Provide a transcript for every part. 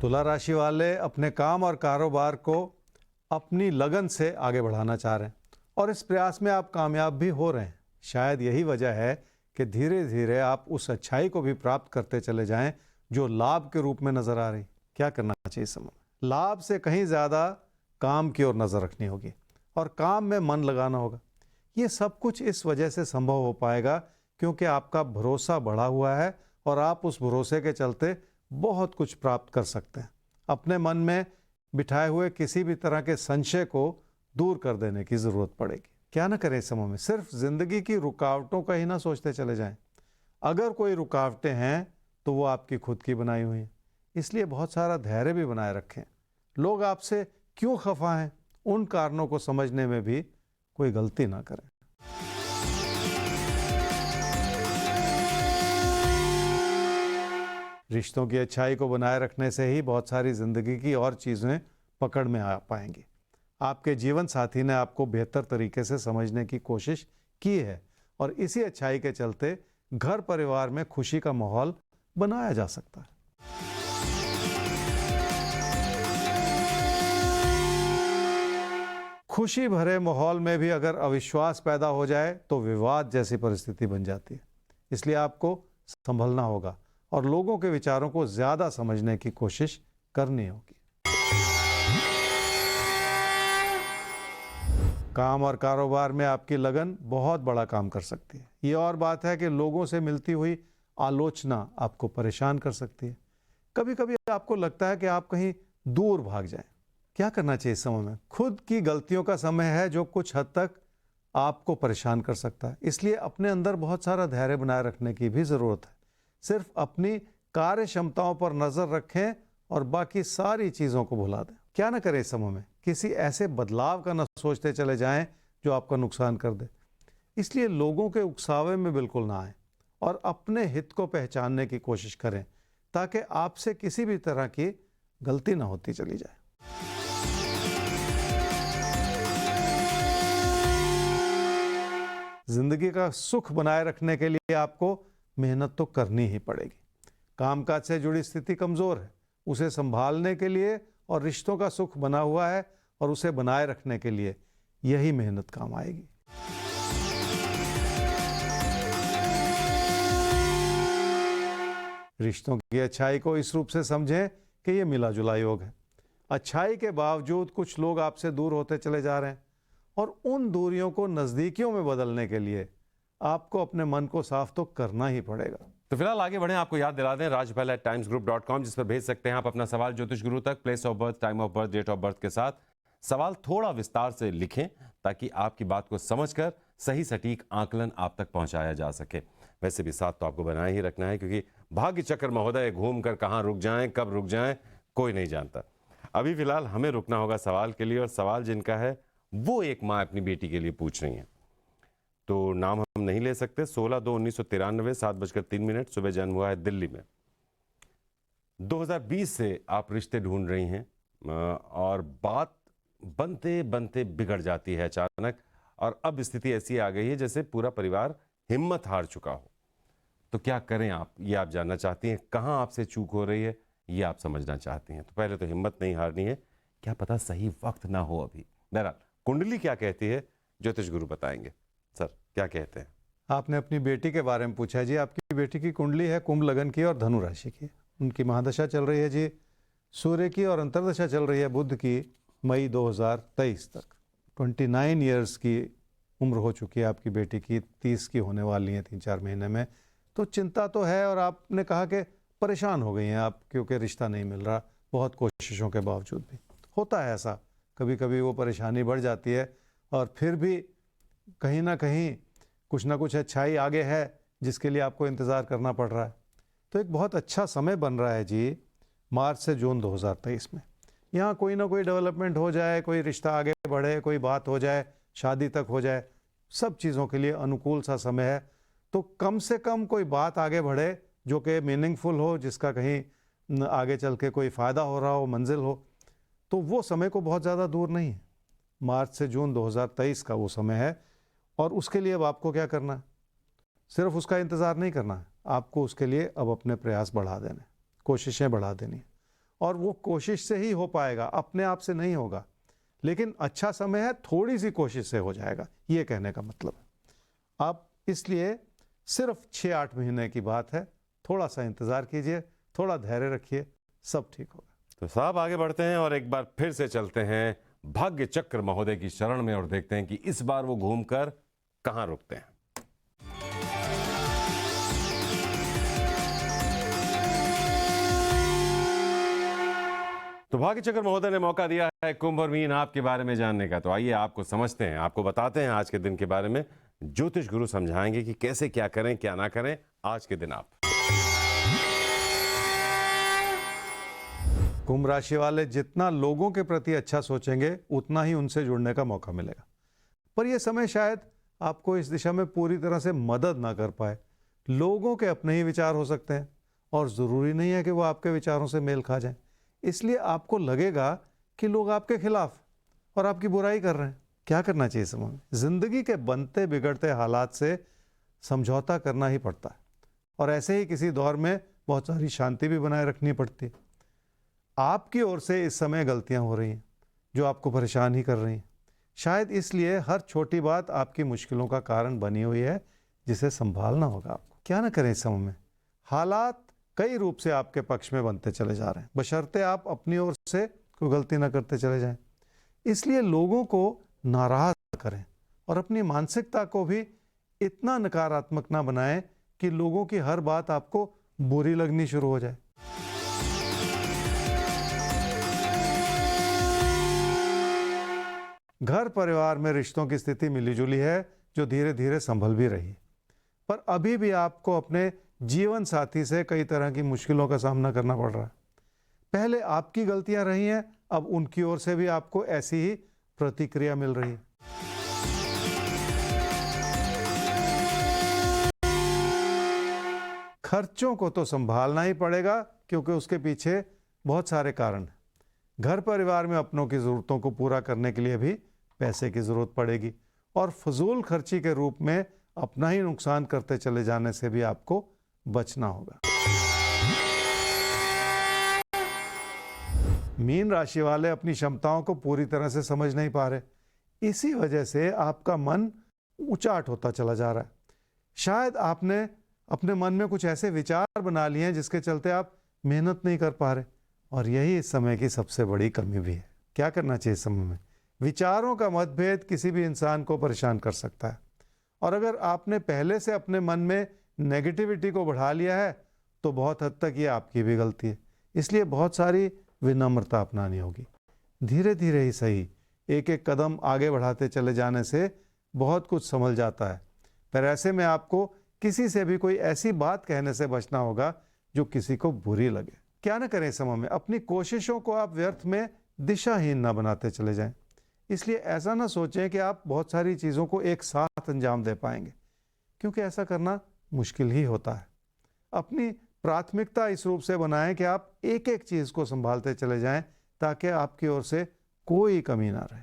तुला राशि वाले अपने काम और कारोबार को अपनी लगन से आगे बढ़ाना चाह रहे हैं और इस प्रयास में आप कामयाब भी हो रहे हैं। शायद यही वजह है कि धीरे धीरे आप उस अच्छाई को भी प्राप्त करते चले जाएं जो लाभ के रूप में नजर आ रही। क्या करना चाहिए इस समय? लाभ से कहीं ज़्यादा काम की ओर नज़र रखनी होगी और काम में मन लगाना होगा। ये सब कुछ इस वजह से संभव हो पाएगा क्योंकि आपका भरोसा बढ़ा हुआ है और आप उस भरोसे के चलते बहुत कुछ प्राप्त कर सकते हैं। अपने मन में बिठाए हुए किसी भी तरह के संशय को दूर कर देने की ज़रूरत पड़ेगी। क्या ना करें इस समय में? सिर्फ ज़िंदगी की रुकावटों का ही ना सोचते चले जाएं। अगर कोई रुकावटें हैं तो वो आपकी खुद की बनाई हुई हैं, इसलिए बहुत सारा धैर्य भी बनाए रखें। लोग आपसे क्यों खफा हैं, उन कारणों को समझने में भी कोई गलती ना करें। रिश्तों की अच्छाई को बनाए रखने से ही बहुत सारी ज़िंदगी की और चीज़ें पकड़ में आ पाएंगी। आपके जीवन साथी ने आपको बेहतर तरीके से समझने की कोशिश की है और इसी अच्छाई के चलते घर परिवार में खुशी का माहौल बनाया जा सकता है। खुशी भरे माहौल में भी अगर अविश्वास पैदा हो जाए तो विवाद जैसी परिस्थिति बन जाती है। इसलिए आपको संभलना होगा और लोगों के विचारों को ज़्यादा समझने की कोशिश करनी होगी। काम और कारोबार में आपकी लगन बहुत बड़ा काम कर सकती है। ये और बात है कि लोगों से मिलती हुई आलोचना आपको परेशान कर सकती है। कभी कभी आपको लगता है कि आप कहीं दूर भाग जाएं। क्या करना चाहिए इस समय में? खुद की गलतियों का समय है जो कुछ हद तक आपको परेशान कर सकता है, इसलिए अपने अंदर बहुत सारा धैर्य बनाए रखने की भी ज़रूरत है। सिर्फ अपनी कार्य क्षमताओं पर नज़र रखें और बाकी सारी चीज़ों को भुला दें। क्या ना करें इस समय में? किसी ऐसे बदलाव का न सोचते चले जाएं जो आपका नुकसान कर दे। इसलिए लोगों के उकसावे में बिल्कुल ना आए और अपने हित को पहचानने की कोशिश करें ताकि आपसे किसी भी तरह की गलती ना होती चली जाए। जिंदगी का सुख बनाए रखने के लिए आपको मेहनत तो करनी ही पड़ेगी। कामकाज से जुड़ी स्थिति कमज़ोर है, उसे संभालने के लिए और रिश्तों का सुख बना हुआ है और उसे बनाए रखने के लिए यही मेहनत काम आएगी। रिश्तों की अच्छाई को इस रूप से समझें कि ये मिला जुला योग है। अच्छाई के बावजूद कुछ लोग आपसे दूर होते चले जा रहे हैं और उन दूरियों को नज़दीकियों में बदलने के लिए आपको अपने मन को साफ तो करना ही पड़ेगा। तो फिलहाल आगे बढ़ें, आपको याद दिला दें rajpal@timesgroup.com, जिस पर भेज सकते हैं आप अपना सवाल ज्योतिष गुरु तक। Place of birth, time of birth, date of birth के साथ सवाल थोड़ा विस्तार से लिखें ताकि आपकी बात को समझकर सही सटीक आकलन आप तक पहुंचाया जा सके। वैसे भी साथ तो आपको बनाए ही रखना है क्योंकि भाग्य चक्र महोदय घूम कर कहाँ रुक जाएं, कब रुक जाएं, कोई नहीं जानता। अभी फिलहाल हमें रुकना होगा सवाल के लिए, और सवाल जिनका है वो एक माँ अपनी बेटी के लिए पूछ रही हैं। तो नाम हम नहीं ले सकते। 16/2/1993, 7:03, सुबह जन्म हुआ है दिल्ली में। 2020 से आप रिश्ते ढूंढ रही हैं और बात बनते बनते बिगड़ जाती है अचानक, और अब स्थिति ऐसी आ गई है जैसे पूरा परिवार हिम्मत हार चुका हो। तो क्या करें आप, ये आप जानना चाहती हैं। कहाँ आपसे चूक हो रही है ये आप समझना चाहती हैं। तो पहले तो हिम्मत नहीं हारनी है, क्या पता सही वक्त ना हो अभी। बहरहाल कुंडली क्या कहती है ज्योतिष गुरु बताएंगे। सर क्या कहते हैं? आपने अपनी बेटी के बारे में पूछा जी। आपकी बेटी की कुंडली है कुंभ लगन की और धनु राशि की। उनकी महादशा चल रही है जी सूर्य की और अंतर्दशा चल रही है बुध की, मई 2023 तक। 29 ईयर्स की उम्र हो चुकी है आपकी बेटी की, 30 की होने वाली है 3-4 महीने में। तो चिंता तो है और आपने कहा कि परेशान हो गई हैं आप क्योंकि रिश्ता नहीं मिल रहा, बहुत कोशिशों के बावजूद भी। होता है ऐसा, कभी कभी वो परेशानी बढ़ जाती है और फिर भी कहीं ना कहीं कुछ ना कुछ अच्छाई आगे है जिसके लिए आपको इंतज़ार करना पड़ रहा है। तो एक बहुत अच्छा समय बन रहा है जी मार्च से जून 2023 में। यहाँ कोई ना कोई डेवलपमेंट हो जाए, कोई रिश्ता आगे बढ़े, कोई बात हो जाए, शादी तक हो जाए, सब चीज़ों के लिए अनुकूल सा समय है। तो कम से कम कोई बात आगे बढ़े जो कि मीनिंगफुल हो, जिसका कहीं आगे चल के कोई फ़ायदा हो रहा हो, मंजिल हो। तो वो समय को बहुत ज़्यादा दूर नहीं है, मार्च से जून 2023 का वो समय है। और उसके लिए अब आपको क्या करना है? सिर्फ उसका इंतज़ार नहीं करना है, आपको उसके लिए अब अपने प्रयास बढ़ा देने, कोशिशें बढ़ा देनी है। और वो कोशिश से ही हो पाएगा, अपने आप से नहीं होगा। लेकिन अच्छा समय है, थोड़ी सी कोशिश से हो जाएगा, ये कहने का मतलब है। आप इसलिए सिर्फ 6-8 महीने की बात है, थोड़ा सा इंतज़ार कीजिए, थोड़ा धैर्य रखिए, सब ठीक होगा। तो साहब आगे बढ़ते हैं और एक बार फिर से चलते हैं भाग्य चक्र महोदय की शरण में और देखते हैं कि इस बार वो घूमकर कहां रुकते हैं। तो भाग्य चक्र महोदय ने मौका दिया है कुंभ और मीन आपके बारे में जानने का। तो आइए आपको समझते हैं, आपको बताते हैं आज के दिन के बारे में। ज्योतिष गुरु समझाएंगे कि कैसे क्या करें क्या ना करें आज के दिन आप। कुंभ राशि वाले जितना लोगों के प्रति अच्छा सोचेंगे, उतना ही उनसे जुड़ने का मौका मिलेगा। पर यह समय शायद आपको इस दिशा में पूरी तरह से मदद ना कर पाए। लोगों के अपने ही विचार हो सकते हैं और ज़रूरी नहीं है कि वो आपके विचारों से मेल खा जाएं। इसलिए आपको लगेगा कि लोग आपके खिलाफ और आपकी बुराई कर रहे हैं। क्या करना चाहिए इस समय में? जिंदगी के बनते बिगड़ते हालात से समझौता करना ही पड़ता है, और ऐसे ही किसी दौर में बहुत सारी शांति भी बनाए रखनी पड़ती है। आपकी ओर से इस समय गलतियां हो रही हैं जो आपको परेशान ही कर रही हैं। शायद इसलिए हर छोटी बात आपकी मुश्किलों का कारण बनी हुई है, जिसे संभालना होगा आपको। क्या ना करें इस समय में? हालात कई रूप से आपके पक्ष में बनते चले जा रहे हैं, बशर्ते आप अपनी ओर से कोई गलती ना करते चले जाएं। इसलिए लोगों को नाराज न करें और अपनी मानसिकता को भी इतना नकारात्मक ना बनाएं कि लोगों की हर बात आपको बुरी लगनी शुरू हो जाए। घर परिवार में रिश्तों की स्थिति मिलीजुली है, जो धीरे धीरे संभल भी रही है। पर अभी भी आपको अपने जीवन साथी से कई तरह की मुश्किलों का सामना करना पड़ रहा है। पहले आपकी गलतियां रही हैं, अब उनकी ओर से भी आपको ऐसी ही प्रतिक्रिया मिल रही है। खर्चों को तो संभालना ही पड़ेगा, क्योंकि उसके पीछे बहुत सारे कारण हैं। घर परिवार में अपनों की ज़रूरतों को पूरा करने के लिए भी पैसे की ज़रूरत पड़ेगी, और फजूल खर्ची के रूप में अपना ही नुकसान करते चले जाने से भी आपको बचना होगा। मीन राशि वाले अपनी क्षमताओं को पूरी तरह से समझ नहीं पा रहे। इसी वजह से आपका मन उचाट होता चला जा रहा है। शायद आपने अपने मन में कुछ ऐसे विचार बना लिए हैं जिसके चलते आप मेहनत नहीं कर पा रहे, और यही इस समय की सबसे बड़ी कमी भी है। क्या करना चाहिए इस समय में? विचारों का मतभेद किसी भी इंसान को परेशान कर सकता है, और अगर आपने पहले से अपने मन में नेगेटिविटी को बढ़ा लिया है तो बहुत हद तक ये आपकी भी गलती है। इसलिए बहुत सारी विनम्रता अपनानी होगी। धीरे धीरे ही सही, एक एक कदम आगे बढ़ाते चले जाने से बहुत कुछ संभल जाता है। पर ऐसे में आपको किसी से भी कोई ऐसी बात कहने से बचना होगा जो किसी को बुरी लगे। क्या ना करें इस समय में? अपनी कोशिशों को आप व्यर्थ में दिशाहीन ना बनाते चले जाएं। इसलिए ऐसा ना सोचें कि आप बहुत सारी चीज़ों को एक साथ अंजाम दे पाएंगे, क्योंकि ऐसा करना मुश्किल ही होता है। अपनी प्राथमिकता इस रूप से बनाएं कि आप एक एक चीज़ को संभालते चले जाएं, ताकि आपकी ओर से कोई कमी ना रहे।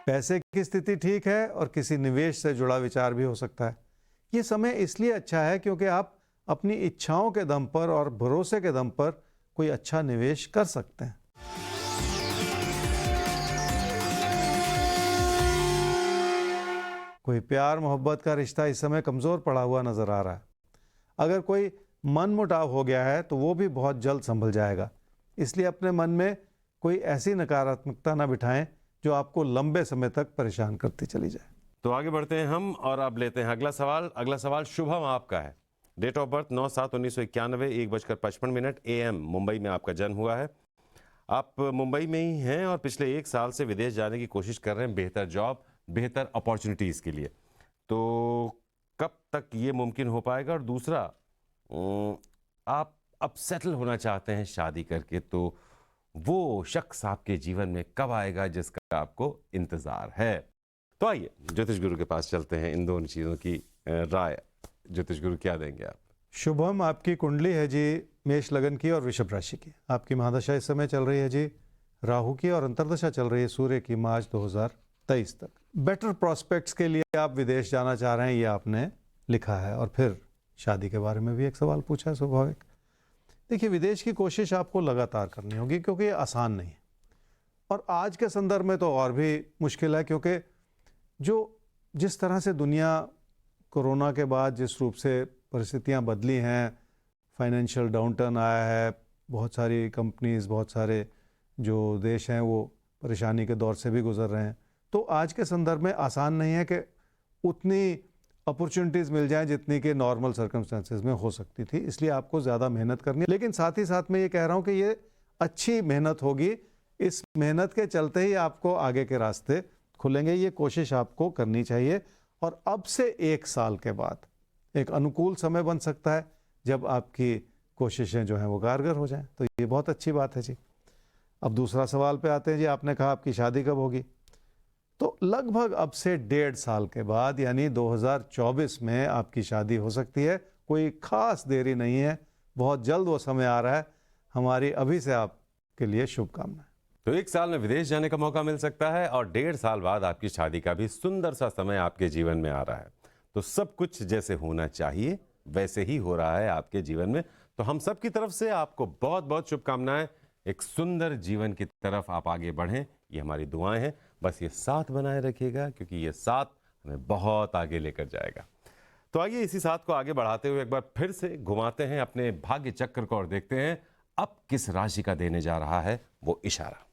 पैसे की स्थिति ठीक है, और किसी निवेश से जुड़ा विचार भी हो सकता है। ये समय इसलिए अच्छा है क्योंकि आप अपनी इच्छाओं के दम पर और भरोसे के दम पर कोई अच्छा निवेश कर सकते हैं। कोई प्यार मोहब्बत का रिश्ता इस समय कमज़ोर पड़ा हुआ नज़र आ रहा है। अगर कोई मनमुटाव हो गया है तो वो भी बहुत जल्द संभल जाएगा। इसलिए अपने मन में कोई ऐसी नकारात्मकता ना बिठाएं जो आपको लंबे समय तक परेशान करती चली जाए। तो आगे बढ़ते हैं हम और अब लेते हैं अगला सवाल। अगला सवाल शुभम आपका है। Date of birth 9/7/1991, 1:55 AM, Mumbai में आपका जन्म हुआ है। आप मुंबई में ही हैं और पिछले 1 साल से विदेश जाने की कोशिश कर रहे हैं बेहतर जॉब, बेहतर अपॉर्चुनिटीज़ के लिए। तो कब तक ये मुमकिन हो पाएगा? और दूसरा, आप अब सेटल होना चाहते हैं शादी करके, तो वो शख्स आपके जीवन में कब आएगा जिसका आपको इंतज़ार है? तो आइए ज्योतिष गुरु के पास चलते हैं। इन दोनों चीज़ों की राय ज्योतिष गुरु क्या देंगे आप? शुभम, आपकी कुंडली है जी मेष लगन की और वृषभ राशि की। आपकी महादशा इस समय चल रही है जी राहु की, और अंतर्दशा चल रही है सूर्य की मार्च 2023 तक। बेटर प्रॉस्पेक्ट्स के लिए आप विदेश जाना चाह रहे हैं, ये आपने लिखा है, और फिर शादी के बारे में भी एक सवाल पूछा है, स्वाभाविक। देखिए, विदेश की कोशिश आपको लगातार करनी होगी क्योंकि ये आसान नहीं है, और आज के संदर्भ में तो और भी मुश्किल है, क्योंकि जिस तरह से दुनिया कोरोना के बाद जिस रूप से परिस्थितियां बदली हैं, फाइनेंशियल डाउनटर्न आया है, बहुत सारी कंपनीज, बहुत सारे जो देश हैं वो परेशानी के दौर से भी गुजर रहे हैं, तो आज के संदर्भ में आसान नहीं है कि उतनी अपॉर्चुनिटीज़ मिल जाएं जितनी कि नॉर्मल सर्कमस्टेंसेस में हो सकती थी। इसलिए आपको ज़्यादा मेहनत करनी है, लेकिन साथ ही साथ मैं ये कह रहा हूँ कि ये अच्छी मेहनत होगी। इस मेहनत के चलते ही आपको आगे के रास्ते खुलेंगे। ये कोशिश आपको करनी चाहिए, और अब से 1 साल के बाद एक अनुकूल समय बन सकता है जब आपकी कोशिशें जो हैं वो कारगर हो जाएं, तो ये बहुत अच्छी बात है जी। अब दूसरा सवाल पे आते हैं जी। आपने कहा आपकी शादी कब होगी, तो लगभग अब से 1.5 साल के बाद यानी 2024 में आपकी शादी हो सकती है। कोई खास देरी नहीं है, बहुत जल्द वो समय आ रहा है। हमारी अभी से आपके लिए शुभकामनाएं। तो 1 साल में विदेश जाने का मौका मिल सकता है और 1.5 साल बाद आपकी शादी का भी सुंदर सा समय आपके जीवन में आ रहा है। तो सब कुछ जैसे होना चाहिए वैसे ही हो रहा है आपके जीवन में। तो हम सब की तरफ से आपको बहुत बहुत शुभकामनाएं। एक सुंदर जीवन की तरफ आप आगे बढ़ें, ये हमारी दुआएं हैं। बस ये साथ बनाए रखिएगा, क्योंकि ये साथ हमें बहुत आगे लेकर जाएगा। तो आइए इसी साथ को आगे बढ़ाते हुए एक बार फिर से घुमाते हैं अपने भाग्य चक्र को और देखते हैं अब किस राशि का देने जा रहा है वो इशारा।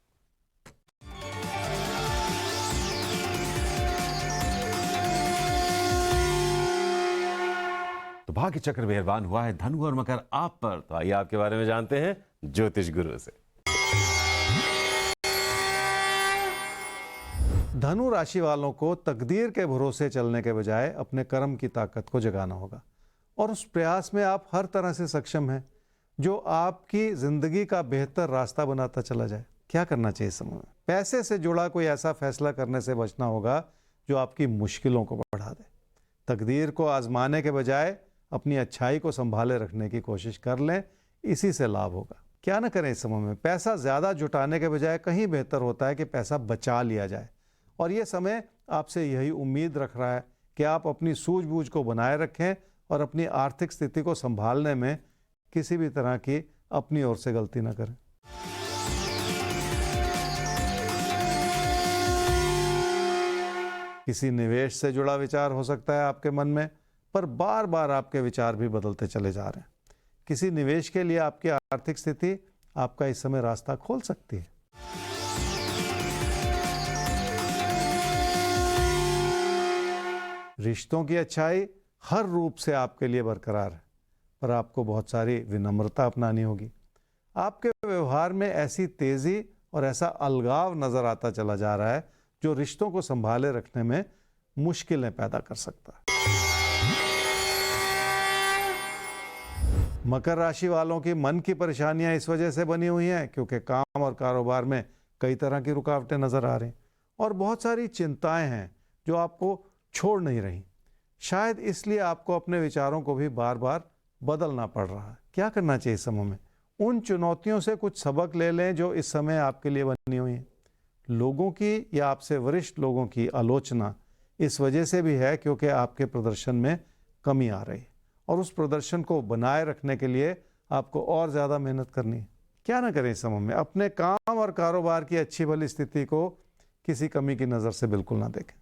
तो भाग्य चक्र मेहरबान हुआ है धनु और मकर आप पर। तो आइए आपके बारे में जानते हैं ज्योतिष गुरु से। धनु राशि वालों को तकदीर के भरोसे चलने के बजाय अपने कर्म की ताकत को जगाना होगा, और उस प्रयास में आप हर तरह से सक्षम हैं जो आपकी जिंदगी का बेहतर रास्ता बनाता चला जाए। क्या करना चाहिए इस समय में? पैसे से जुड़ा कोई ऐसा फैसला करने से बचना होगा जो आपकी मुश्किलों को बढ़ा दे। तकदीर को आजमाने के बजाय अपनी अच्छाई को संभाले रखने की कोशिश कर लें, इसी से लाभ होगा। क्या ना करें इस समय में? पैसा ज़्यादा जुटाने के बजाय कहीं बेहतर होता है कि पैसा बचा लिया जाए, और ये समय आपसे यही उम्मीद रख रहा है कि आप अपनी सूझबूझ को बनाए रखें और अपनी आर्थिक स्थिति को संभालने में किसी भी तरह की अपनी ओर से गलती न करें। किसी निवेश से जुड़ा विचार हो सकता है आपके मन में, पर बार बार आपके विचार भी बदलते चले जा रहे हैं। किसी निवेश के लिए आपकी आर्थिक स्थिति आपका इस समय रास्ता खोल सकती है। रिश्तों की अच्छाई हर रूप से आपके लिए बरकरार है, पर आपको बहुत सारी विनम्रता अपनानी होगी। आपके व्यवहार में ऐसी तेजी और ऐसा अलगाव नजर आता चला जा रहा है जो रिश्तों को संभाले रखने में मुश्किलें पैदा कर सकता है। मकर राशि वालों की मन की परेशानियां इस वजह से बनी हुई हैं क्योंकि काम और कारोबार में कई तरह की रुकावटें नजर आ रही, और बहुत सारी चिंताएं हैं जो आपको छोड़ नहीं रही। शायद इसलिए आपको अपने विचारों को भी बार बार बदलना पड़ रहा है। क्या करना चाहिए इस समय में? उन चुनौतियों से कुछ सबक ले लें जो इस समय आपके लिए बनी हुई हैं। लोगों की या आपसे वरिष्ठ लोगों की आलोचना इस वजह से भी है क्योंकि आपके प्रदर्शन में कमी आ रही है, और उस प्रदर्शन को बनाए रखने के लिए आपको और ज़्यादा मेहनत करनी है। क्या ना करें इस समय में? अपने काम और कारोबार की अच्छी भली स्थिति को किसी कमी की नज़र से बिल्कुल ना देखें।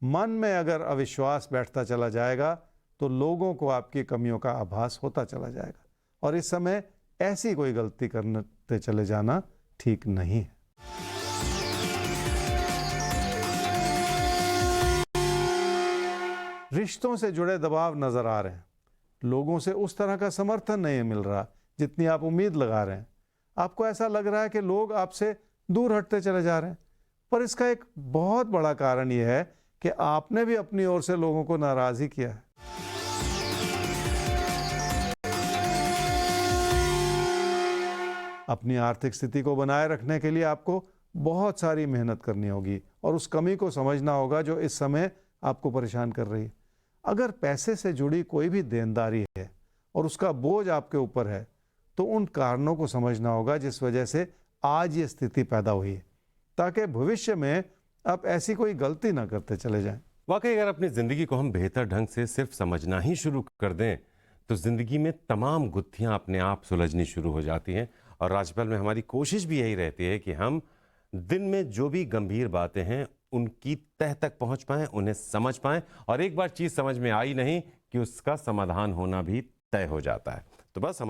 मन में अगर अविश्वास बैठता चला जाएगा तो लोगों को आपकी कमियों का आभास होता चला जाएगा, और इस समय ऐसी कोई गलती करते चले जाना ठीक नहीं है। रिश्तों से जुड़े दबाव नजर आ रहे हैं। लोगों से उस तरह का समर्थन नहीं मिल रहा जितनी आप उम्मीद लगा रहे हैं। आपको ऐसा लग रहा है कि लोग आपसे दूर हटते चले जा रहे हैं, पर इसका एक बहुत बड़ा कारण यह है कि आपने भी अपनी ओर से लोगों को नाराज ही किया है। अपनी आर्थिक स्थिति को बनाए रखने के लिए आपको बहुत सारी मेहनत करनी होगी, और उस कमी को समझना होगा जो इस समय आपको परेशान कर रही है। अगर पैसे से जुड़ी कोई भी देनदारी है और उसका बोझ आपके ऊपर है, तो उन कारणों को समझना होगा जिस वजह से आज ये स्थिति पैदा हुई है, ताकि भविष्य में आप ऐसी कोई गलती ना करते चले जाएं। वाकई अगर अपनी जिंदगी को हम बेहतर ढंग से सिर्फ समझना ही शुरू कर दें तो जिंदगी में तमाम गुत्थियां अपने आप सुलझनी शुरू हो जाती हैं। और राजपल में हमारी कोशिश भी यही रहती है कि हम दिन में जो भी गंभीर बातें हैं उनकी तह तक पहुंच पाएं, उन्हें समझ पाएं, और एक बार चीज समझ में आई नहीं कि उसका समाधान होना भी तय हो जाता है। तो बस हमारे